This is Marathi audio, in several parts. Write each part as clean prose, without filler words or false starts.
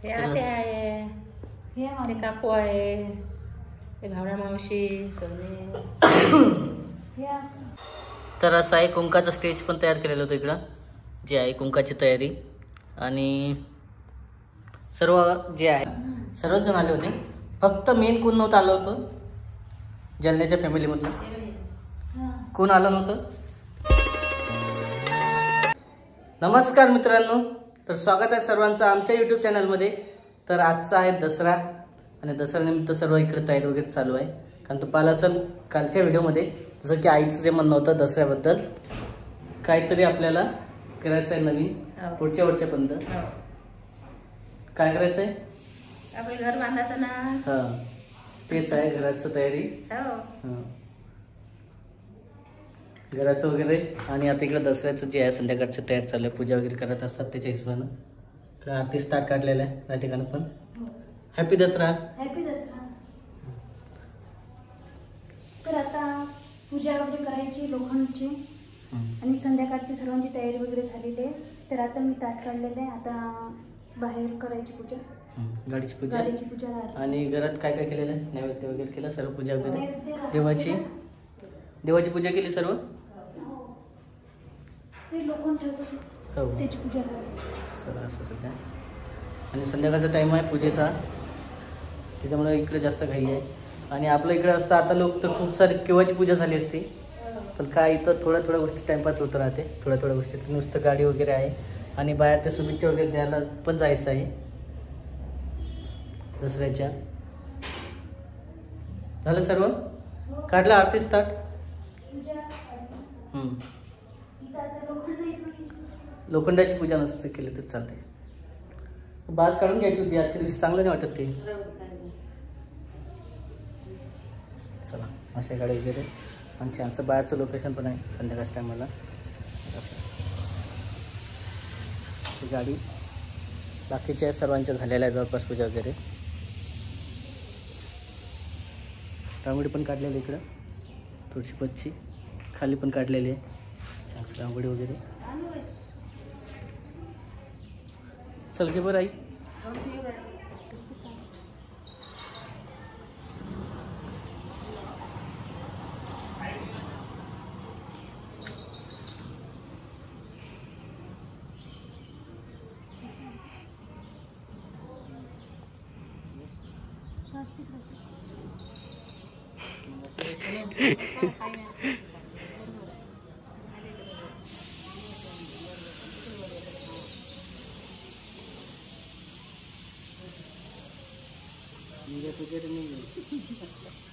हे आते आहे, हे काकू आहे, हे भावना मावशी, सोने. तर असं आहे, कुंकाचं स्टेज पण तयार केलेलं होतं इकडं, जे आहे कुंकाची तयारी. आणि सर्व जे आहे सर्वच जण आले होते, फक्त मेन कोण नव्हतं आलं होतं जालन्याच्या फॅमिलीमधलं. कोण आलं नव्हतं? नमस्कार मित्रांनो, तर स्वागत आहे सर्वांचं आमच्या यूट्यूब चॅनलमध्ये. तर आजचा आहे दसरा आणि दसऱ्यानिमित्त सर्व इकडे तयारी वगैरे चालू आहे. कारण तो पाहिला असेल कालच्या व्हिडिओमध्ये, जसं की आईचं जे म्हणणं होतं दसऱ्याबद्दल काहीतरी आपल्याला करायचं आहे नवीन पुढच्या वर्षापर्यंत. काय करायचं आहे? आपलं घर बांधायचं ना. हां, तेच आहे घराचं तयारी. हो, घराचं वगैरे. आणि आता इकडं दसऱ्याचं जे आहे संध्याकाळचं तयार चालू आहे, पूजा वगैरे करत असतात त्याच्या हिशोबानं. इकडं आरती स्टार्ट काढलेलं आहे त्या ठिकाणी पण. हॅपी दसरा. हॅपी दसरा. तर आता पूजा वगैरे करायची लोखंडची आणि संध्याकाळची सर्वांची तयारी वगैरे झालेली आहे. तर आता मी ताट काढलेलं आहे, आता बाहेर करायची पूजा, गाडीची पूजा. राहिली. आणि घरात काय काय केलेलं आहे? नैवेद्य वगैरे केलं, सर्व पूजा वगैरे, देवाची पूजा केली सर्व. ते लोखंड ठेवतात, हो, त्याची पूजा राहिली. चला असं सध्या. आणि संध्याकाळचा टाईम आहे पूजेचा, त्याच्यामुळे इकडे जास्त घाई आहे. आणि आपलं इकडे असतं आता लोक तर खूप सारी केव्हाची पूजा झाली असती, पण काय इथं थोड्या गोष्टी टाईमपास होत राहते. थोड्या गोष्टी नुसतं गाडी वगैरे आहे. आणि बाहेर ते शुभेच्छा वगैरे द्यायला पण जायचं आहे दसऱ्याच्या. झालं सर्व? काढलं आरती स्टार्ट. लोखंडाची पूजा नसते केली तर चालते. बास काढून घ्यायची होती आजच्या दिवशी, चांगलं नाही वाटत ते. चला अशा गाडी वगैरे. आणि छानसं बाहेरचं लोकेशन पण आहे संध्याकाळच्या टायमाला. ही गाडी बाकीच्या सर्वांच्या झालेल्या आहे जवळपास पूजा वगैरे. रांगोळी पण काढलेली इकडं, थोडीशी पच्ची खाली पण काढलेली आहे, छानशी रांगोळी वगैरे. चल की बरं आई.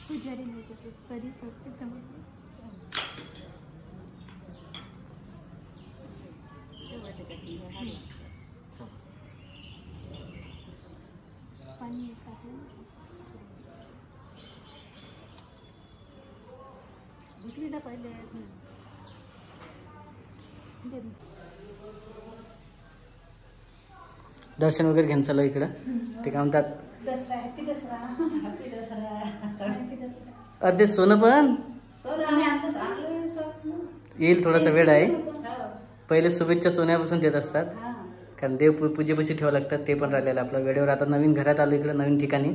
पुजारी नाही तरी स्वस्तिक जमत. पाणी येत आहे. घेतली पहिले दर्शन वगैरे घेऊन चालू इकडं. ते काय म्हणतात, Dussehra. Happy Dussehra. Happy Dussehra. Happy Dussehra. अर्धे सोनं पण येईल, थोडासा वेळ आहे. पहिले शुभेच्छा सोन्यापासून देत असतात, कारण देव पूजेपाशी ठेवावं लागतात. ते पण राहिलेलं आपल्या वेळेवर. आता नवीन घरात आलो इकडे, नवीन ठिकाणी,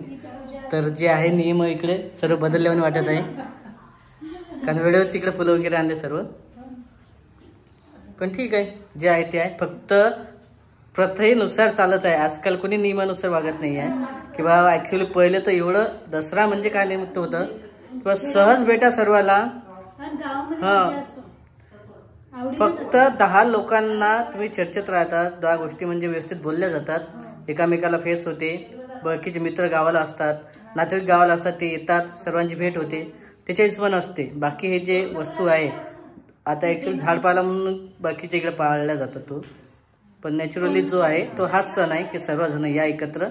तर जे आहे नियम इकडे सर्व बदलल्याने वाटत आहे. कारण वेळेवरच इकडे फुलं वगैरे आणले सर्व. पण ठीक आहे, जे आहे ते आहे. फक्त प्रथेनुसार चालत आहे. आजकाल कोणी नियमानुसार वागत नाही आहे. किंवा ऍक्च्युली पहिले तर एवढं दसरा म्हणजे काय निमित्त होतं, किंवा सहज भेटा सर्वाला. हा, फक्त 10 लोकांना तुम्ही चर्चेत राहतात. 10 गोष्टी म्हणजे व्यवस्थित बोलल्या जातात, एकामेकाला फेस होते. बाकीचे मित्र गावाला असतात, नातेवाईक गावाला असतात, ते येतात, सर्वांची भेट होते, त्याच्या हिशोबाने असते. बाकी हे जे वस्तू आहे आता ऍक्च्युअली झाडपाला म्हणून बाकीच्या इकडे पाळल्या जातात तो, पण नॅचरली जो आहे तो हाच सण आहे की सर्वजण या एकत्र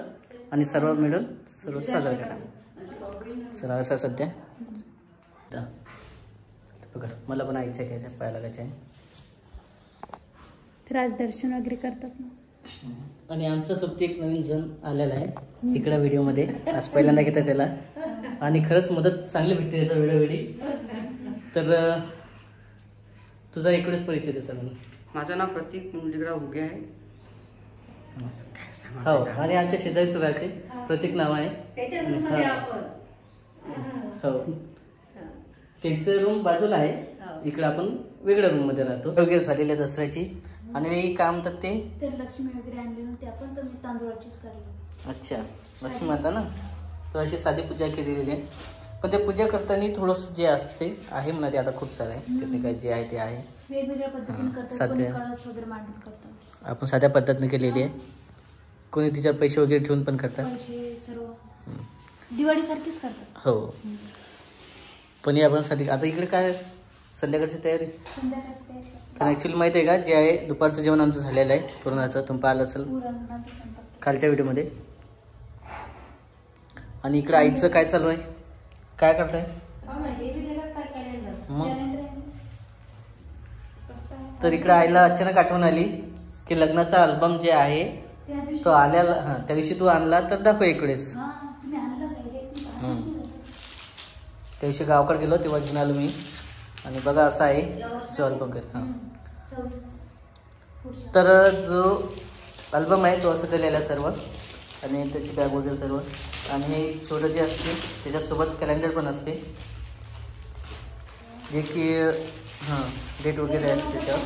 आणि सर्व मिळून सर्व साजरा करा. सर असं सध्या बघा, मला पण आईच्या घ्यायच्या पाया लागायच्या आहे. तर आज दर्शन वगैरे करतात ना. आणि आमचा सोबती एक नवीन जण आलेला आहे इकडे व्हिडिओमध्ये, आज पहिल्यांदा घेतात त्याला. आणि खरंच मदत चांगली भेटते त्याचा वेळोवेळी. तर तुझा इकडेच परिचय दे सर. माझं नाव प्रतीक मुंडलिकराव हुगे आहे. हो आणि आमच्या शेजारीच राहते, प्रतीक नाव आहे. हो त्यांचं रूम बाजूला आहे, इकडे आपण वेगळ्या रूम मध्ये राहतो. वगैरे झालेली आहे दसऱ्याची. आणि काय म्हणतात ते लक्ष्मी वगैरे आणली नव्हती आपण, तर मी तांदूळाचीच काढली. अच्छा लक्ष्मी माता ना, तर अशी साधी पूजा केलेली आहे. पण ते पूजा करताना थोडंसं जे असते आहे म्हणा, ते आता खूप सारं आहे तिथे काय जे आहे ते आहे. वेगवेगळ्या पद्धतीने करतात, कोणी कळस वगैरे मांडून करतात. आपण साध्या पद्धतीने केलेली आहे. कोणी तिच्यावर पैसे वगैरे ठेवून पण करतात. पैसे सर्व दिवाळी सारखीच करतात. हो पण या आपण साठी आता इकडे काय संध्याकाळची तयारी. संध्याकाळची तयारी करतात. कारण ॲक्च्युली माहिती आहे का, जे आहे दुपारचं जेवण आमचं झालेलं आहे पुरणाचं, तुम्ही पाहिलं असेल पुरणाचा स्वयंपाक. कालच्या व्हिडिओमध्ये. आणि इकडे आईचं काय चालू आहे, काय करताय मग. तर इकडे आईला अचानक आठवण आली की लग्नाचा अल्बम जे आहे तो आल्याला, हां त्या दिवशी तू आणला तर दाखव इकडेच. त्या दिवशी गावाकडे गेलो तेव्हा घेऊन आलो मी. आणि बघा असा आहे जो अल्बम कर. हां तर जो अल्बम आहे तो असं दिलेला आहे सर्व, आणि त्याची बॅग वगैरे सर्व. आणि हे छोटं जे असते त्याच्यासोबत कॅलेंडर पण असते, जे की हां डेट वगैरे असते त्याच्यावर.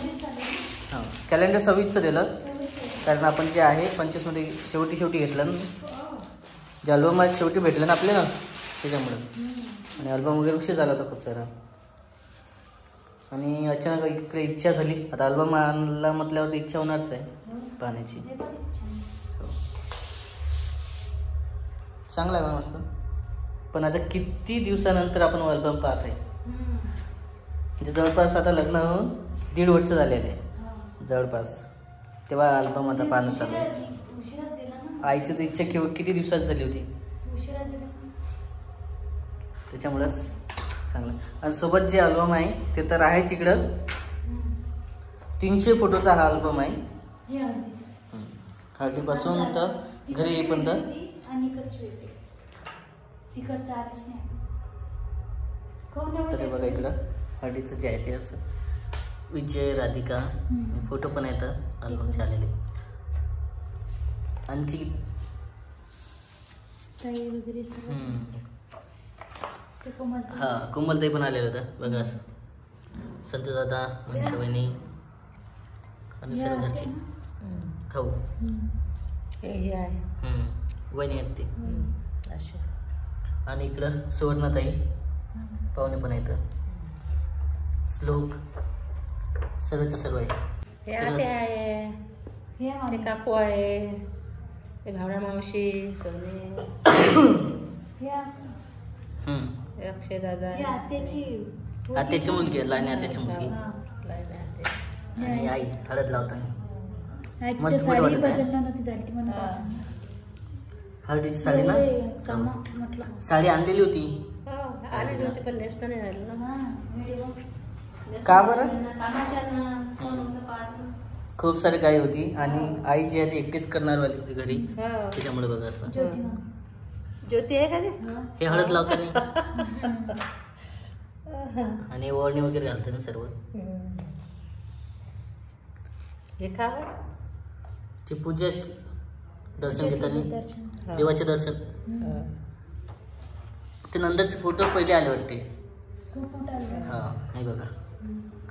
हां कॅलेंडर 26चं दिलं, कारण आपण जे आहे 25मध्ये शेवटी घेतलं ना, जे अल्बम आज शेवटी भेटलं ना आपल्याला त्याच्यामुळं. आणि अल्बम वगैरे उशीर झाला होता खूप सारा. आणि अचानक इकडे इच्छा झाली, आता अल्बम आणला म्हटल्यावर इच्छा होणारच आहे पाहण्याची. चांगला आहे मस्त. पण आता किती दिवसानंतर आपण अल्बम पाहत आहे, म्हणजे जवळपास आता लग्न होऊन 1.5 वर्ष झालेले आहे जवळपास, तेव्हा अल्बम आता पाहणं चालू आहे. आईची तर इच्छा किती दिवसाची झाली होती, त्याच्यामुळंच चांगलं. आणि सोबत जे अल्बम आहे ते तर आहेच इकडं. 300 फोटोचा हा अल्बम आहे, हळदीपासून तर घरी येईपर्यंत. तर बघा इकडं हळदीचं जे आहे ते असं विजय राधिका फोटो पण आहेत अल्बमचे आलेले. आणखी हा कोमलताई पण आलेलं होतं बघा, असं संतोष दादा आणि वहिनी आणि सर्व घरचे. हो हे आहे वहिनी आहेत ते. आणि इकडं सुवर्णाताई पाहुणे पण आहेत, श्लोक सर्वच्या सर्व आहे. ते काकू आहे, ते भावना मावशी, सोने, अक्षय दादा, आत्याची मुलगी आहे, लहान आत्याची मुलगी. आणि आई हळद लावताना मस्त फोटो वाटत आहे. हळदीची साडी ना, साडी आणलेली होती पण नेसतं नाही झालं ना. का बरं, खूप सारी काही होती. आणि आई जी आहे ती एकटीच करणार वाली होती घरी, त्याच्यामुळे बघा असं. ज्योती आहे का ते, हे हळद लावताना आणि ओढणी वगैरे घालते ना सर्व. हे का ती पूजा दर्शन घेताना, देवाचे दर्शन. ते नंतरचे फोटो पहिले आले वाटते. हा नाही बघा,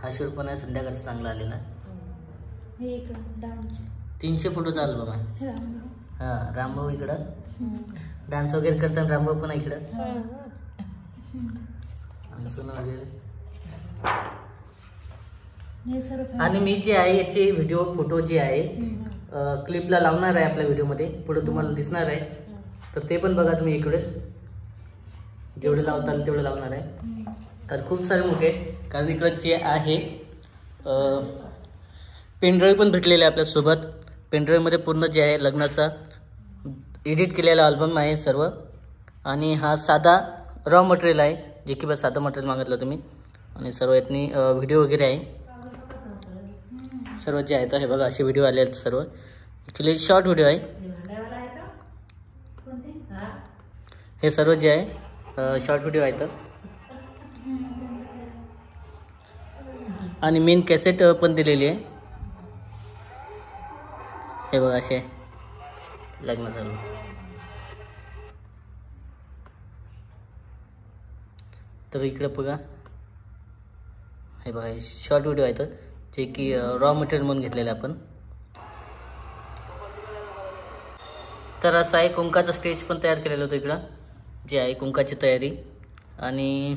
हा शूट पण आहे संध्याकाळचं चांगला आलेला. 300 फोटोचा अल्बम आहे. हा रामभाऊ इकडं डान्स वगैरे करताना, रामभाऊ पण इकडं सोनं वगैरे. आणि मी जे आहे याचे व्हिडिओ फोटो जे आहे क्लिपला लावणार आहे आपल्या व्हिडिओमध्ये, पुढे तुम्हाला दिसणार आहे. तर ते पण बघा तुम्ही इकडेच, जेवढे लावता आलं तेवढं लावणार आहे. तर खूप सारे मोठे, कारण इकडं जे आहे पेनड्राईव्ह पण भेटलेले आहे आपल्यासोबत. पेनड्राईव्हमध्ये पूर्ण जे आहे लग्नाचा एडिट केलेला अल्बम आहे सर्व. आणि हा साधा रॉ मटेरियल आहे, जे की बस साधं मटेरियल मागितलं तुम्ही. आणि सर्व यातनी व्हिडिओ वगैरे आहे सर्व जे आहे. तर हे बघा असे व्हिडिओ आले आहेत सर्व. ॲक्च्युली शॉर्ट व्हिडिओ आहे हे सर्व जे आहे, शॉर्ट व्हिडिओ आहेत. आणि मेन कॅसेट पण दिलेली आहे, हे बघा असे लग्न चालू. तर इकडे बघा, हे बघा शॉर्ट व्हिडिओ आहेत जे की रॉ मटेरियल म्हणून घेतलेलं आपण. तर असं आहे, कुंकाचं स्टेज पण तयार केलेलं होतं इकडं, जे आहे कुंकाची तयारी. आणि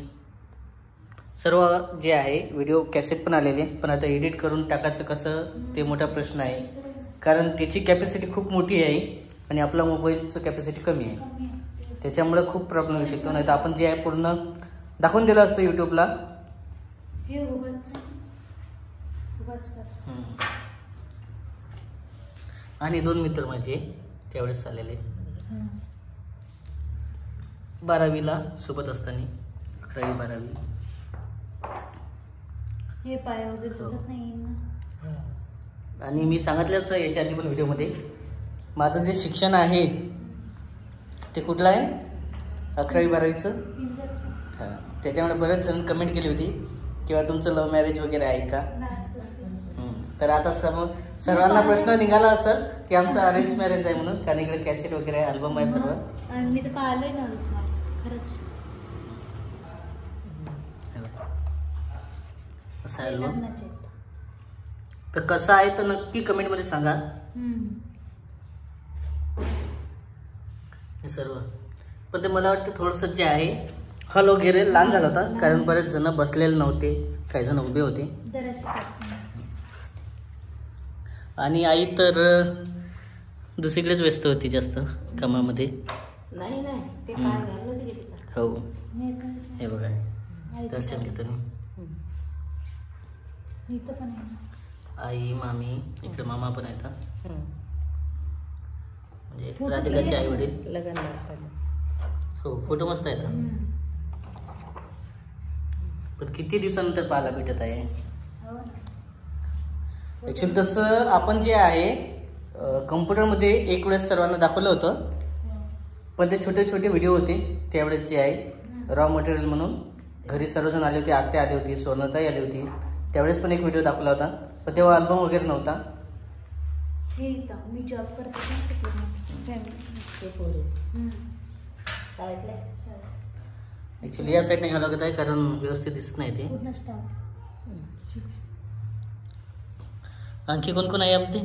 सर्व जे आहे व्हिडिओ कॅसेट पण आलेले, पण आता एडिट करून टाकायचं कसं ते मोठा प्रश्न आहे, कारण त्याची कॅपॅसिटी खूप मोठी आहे आणि आपला मोबाईलचं कॅपॅसिटी कमी आहे. त्याच्यामुळे खूप प्रॉब्लेम येऊ शकतो. नाही तर आपण जे आहे पूर्ण दाखवून दिलं असतं यूट्यूबला. आणि 2 मित्र माझे त्यावेळेस झालेले 12वीला सोबत असताना, 11वी 12वी. हे पाय वगैरे दुखत नाही ना. आणि मी सांगितलंच याच्या आधी पण व्हिडिओमध्ये, माझं जे शिक्षण आहे ते कुठलं आहे, 11वी 12वीचं. हां, त्याच्यामुळे बरेच जण कमेंट केली होती किंवा तुमचं लव्ह मॅरेज वगैरे आहे का. तर आता सर्वांना प्रश्न निघाला असेल की आमचं अरेंज मॅरेज आहे म्हणून, कारण इकडे कॅसेट वगैरे आहे, अल्बम आहे सर्व. मी तर पाहिलंय ना खरंच. असं आहे अल्बम. तर कसं आहे तर नक्की कमेंटमध्ये सांगा हे सर्व. पण ते मला वाटतं थोडंसं जे आहे हॉल वगैरे लहान झाला होता, कारण बरेच जण बसलेले नव्हते, काही जण उभे होते. आणि आई तर दुसरीकडेच व्यस्त होती जास्त कामामध्ये. नाही नाही, ते पाय घाललं होते तिथं. हो, हे बघा दर्शन घेताना आई, मामी, इकडे मामा पण आहेत. म्हणजे राधिकाचे आई वडील लग्न असताना. हो, फोटो मस्त आहेत. पण किती दिवसानंतर पाहायला भेटत आहे. ऍक्च्युली तसं आपण जे आहे कम्प्युटरमध्ये एक वेळेस सर्वांना दाखवलं होतं, पण ते छोटे छोटे व्हिडिओ होते. त्यावेळेस जे आहे रॉ मटेरियल म्हणून घरी सर्वजण आले होते, आत्या आली होती, स्वर्णताई आली होती. त्यावेळेस पण एक व्हिडिओ दाखवला होता, पण तेव्हा अल्बम वगैरे नव्हता. मी जॉब करते. ऍक्च्युली या साईडने घ्यावं लागत आहे, कारण व्यवस्थित दिसत नाही ते. आणखी कोण कोण आहे आमचे?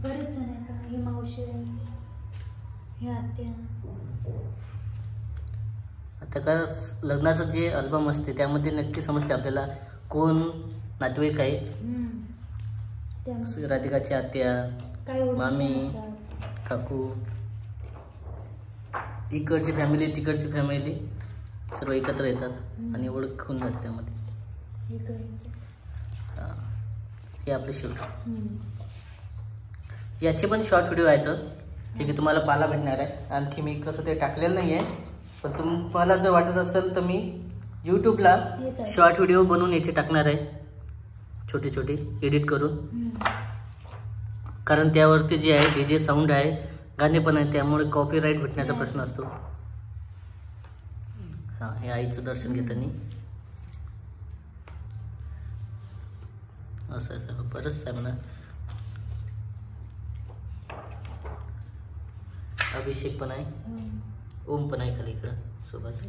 बरेच जण आहेत. ही मावशी, ही आत्या. आता का लग्नाचं जे अल्बम असते त्यामध्ये नक्की समजते आपल्याला कोण नातेवाईक आहे. राधिकाची आत्या, मामी, काकू, इकडची फॅमिली तिकडची फॅमिली सर्व एकत्र येतात आणि ओळख होऊन जाते त्यामध्ये. हे आपले शूट. याचे पण शॉर्ट व्हिडिओ आहेत जे की तुम्हाला पाहायला भेटणार आहे. आणखी मी कसं ते टाकलेलं नाही आहे, पण तुम्हाला जर वाटत असेल तर मी यूट्यूबला शॉर्ट व्हिडिओ बनवून याचे टाकणार आहे, छोटे छोटे एडिट करून. कारण त्यावरती जे आहे डीजे साऊंड आहे, गाणे पण आहे, त्यामुळे कॉपीराईट भेटण्याचा प्रश्न असतो. हां, हे आईचं दर्शन घेताना असं असं बरंच आहे म्हणा. अभिषेक पण आहे, ओम पण आहे खाली इकडं सोबत.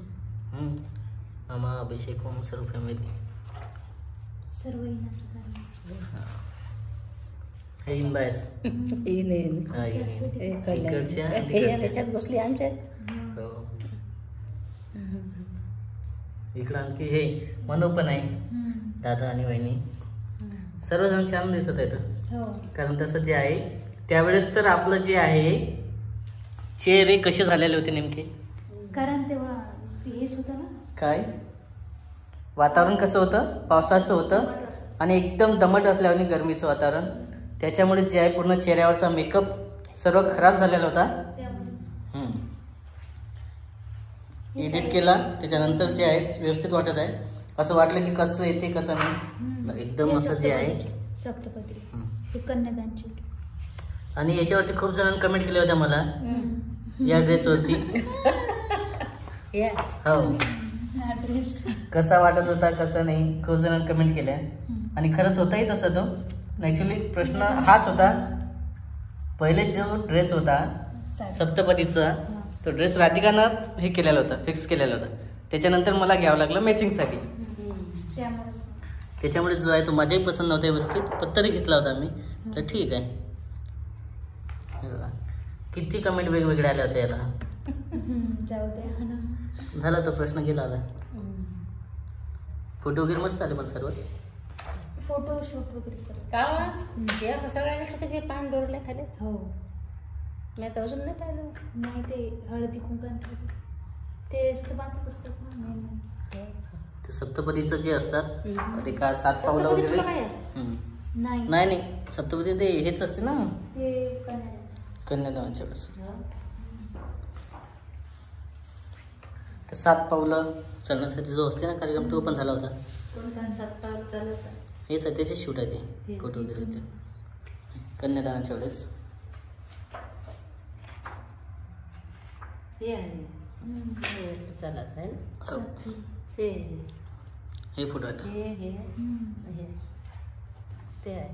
मामा, अभिषेक, ओम सर्व फॅमिली सर्व. हे इनबायस इकडच्या बसली आमच्या. इकडं आणखी हे मनू पण आहे, दादा आणि वहिनी सर्वजण छान दिसत आहेत. कारण तसं जे आहे त्यावेळेस तर आपलं जे आहे चेहरे कसे झालेले होते नेमके, कारण तेव्हा हेच होतं ना. काय वातावरण कसं होतं, पावसाचं होतं आणि एकदम दमट असल्याने गरमीचं वातावरण. त्याच्यामुळे जे आहे पूर्ण चेहऱ्यावरचा मेकअप सर्व खराब झालेला होता. एडिट केला त्याच्यानंतर जे आहे व्यवस्थित वाटत आहे. असं वाटलं की कसं येते कसं नाही, एकदम असं जे आहे सप्तपत्री कन्यादानची. आणि याच्यावरती खूप जणांनी कमेंट केल्या होत्या मला या ड्रेसवरती. हो, ड्रेस कसा वाटत होता कसं नाही, खूप जणांनी कमेंट केल्या. आणि खरंच होताही तसं तो. ऍक्च्युली प्रश्न हाच होता पहिले जो ड्रेस होता साडी. सप्तपदीचा, हा. तो ड्रेस राधिकानं हे केलेला होता, फिक्स केलेला होता. त्याच्यानंतर मला घ्यावं लागलं मॅचिंगसाठी. त्यामुळेच त्याच्यामुळे जो आहे तो माझ्याही पसंत नव्हता व्यवस्थित, पण तरी घेतला होता आम्ही. तर ठीक आहे. हे बघा. किती कमेंट वेगवेगळे आले होते याला. जाऊ द्या. झाला तो प्रश्न गेला आता. फोटो वगैरे मस्त आले पण सर्व. फोटो शूट वगैरे सगळं. का हे असं सगळ्या गोष्टी हे पान डोरले खाली. हो. मी तर अजून नाही पाहिलं. नाही ते हळदी कुंकण ते असतं बांधत असतात ना मेन. ते सप्तपदीचं जे असतात ते का 7 पावलं सप्तपदी वगैरे. तुला काय आहे? नाही नाही नाही, सप्तपदी ते हेच असते ना, ते कन्या. कन्यादानाच्या वेळेस. ते 7 पावलं चढण्यासाठी जो असते ना कार्यक्रम, तो पण झाला होता. कोणता 7 पावलं चालायचं? हेच आहे, त्याचे शूट आहे ते फोटो वगैरे ते कन्यादानाच्या वेळेस. हे आहे हे चालायचं आहे ना. हो. हे हे फोटो आहेत. हे हे हे ते आहे.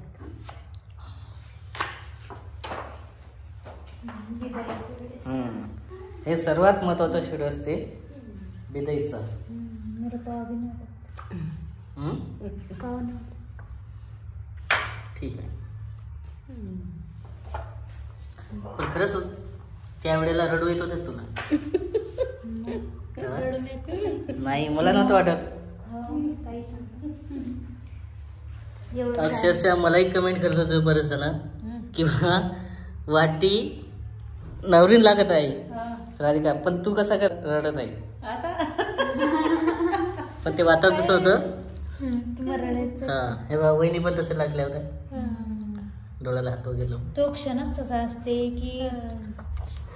हे सर्वात महत्वाचं शूट असते बिदाईचा. मला तो अभिनय पाहून ठीक आहे. पण खरंच त्यावेळेला रडू येत होते तुला? नाही, मला नव्हतं वाटत. काही सांग अक्षरशः मलाही कमेंट करत होते बरेच जण किंवा वाटी नवरीन लागत आहे राधिका, पण तू कसा रडत आहे? पण ते वातावरण तसं होतं. तुम्हाला रडायचं. हा, हे बघा वहिनी पण तसे लागल्या होत्या, डोळ्याला हात वगैरे लावून. तो क्षणच तसा असते की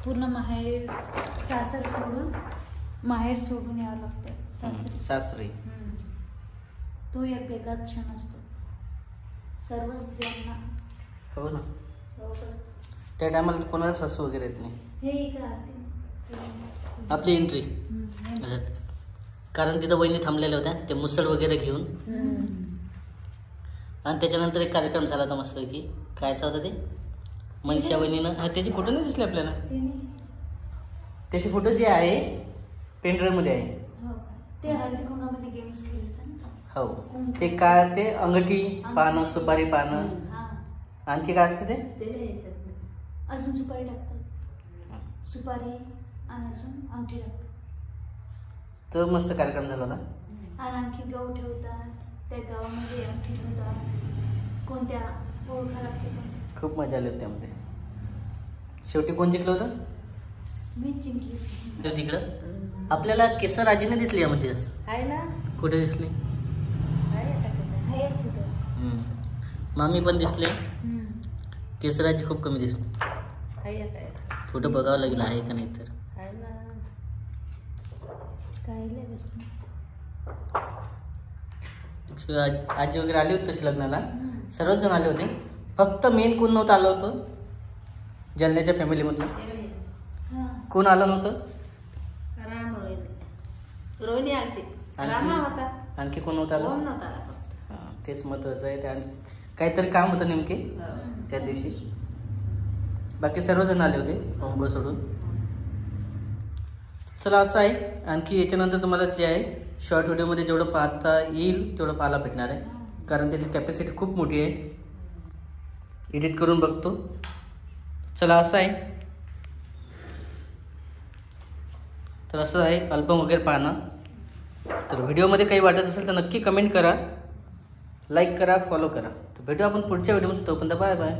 पूर्ण माहेर सासर सोडून माहेर सोडून यावं लागतं सासरी. सासरी. तो एक वेगळा क्षण असतो सर्व स्त्रियांना. हो ना. त्या टायमाला कोणाला सासू वगैरे येत नाही. हे इकडे आते आपली एंट्री, कारण तिथं वहिनी थांबलेल्या होत्या ते मुसल वगैरे घेऊन. आणि त्याच्यानंतर एक कार्यक्रम झाला होता मस्त की कायचा होता ते मनशा वहिनीनं. त्याचे फोटो नाही दिसले आपल्याला. त्याचे फोटो जे आहे पेनड्राईव्ह मध्ये आहे. ते हळदी कुंकामध्ये गेम्स खेळतात ना. हो, ते काय ते अंगठी पानं, सुपारी पानं, आणखी काय असते ते अजून सुपारी टाकतात. सुपारी आणि अजून अंगठी टाकतात. तर मस्त कार्यक्रम झाला होता. आणि आणखी गहू ठेवतात. त्या गावामध्ये अंगठी ठेवतात. कोणत्या ओळखा लागते पण. खूप मजा आली होती त्यामध्ये. शेवटी कोण जिंकलं होतं? मी जिंकली. तिकडं आपल्याला केसराजीने दिसली यामध्ये जास्त. आहे ना. कुठे दिसली? आहे कुठं. मामी पण दिसले. केसराजी खूप कमी दिसली. आहे काय फोटो बघावं लागेल आहे का नाही तर. आहे ना. काय बस आजी वगैरे आली होती तशी लग्नाला. सर्वच जण आले होते. फक्त मेन कोण नव्हतं आलं होतं जालन्याच्या फॅमिलीमधून. कोण आलं नव्हतं? राम रोहिणी आलती. राम होता. आणखी कोण नव्हतं आलं? कोण नव्हता. हां, तेच महत्वाचं आहे. त्या काहीतरी काम होतं नेमके त्या दिवशी. बाकी सर्वजण आले होते होमगो सोडून. चला असं आहे. आणखी याच्यानंतर तुम्हाला जे आहे शॉर्ट व्हिडिओमध्ये जेवढं पाहता येईल तेवढं पाहायला भेटणार आहे, कारण त्याची कॅपॅसिटी खूप मोठी आहे. एडिट करून बघतो. चला असं आहे. तर असं आहे अल्बम वगैरे पाहणं. तर व्हिडिओमध्ये काही वाटत असेल तर नक्की कमेंट करा, लाईक करा, फॉलो करा. तर भेटू आपण पुढच्या व्हिडिओमध्ये. तोपर्यंत बाय बाय.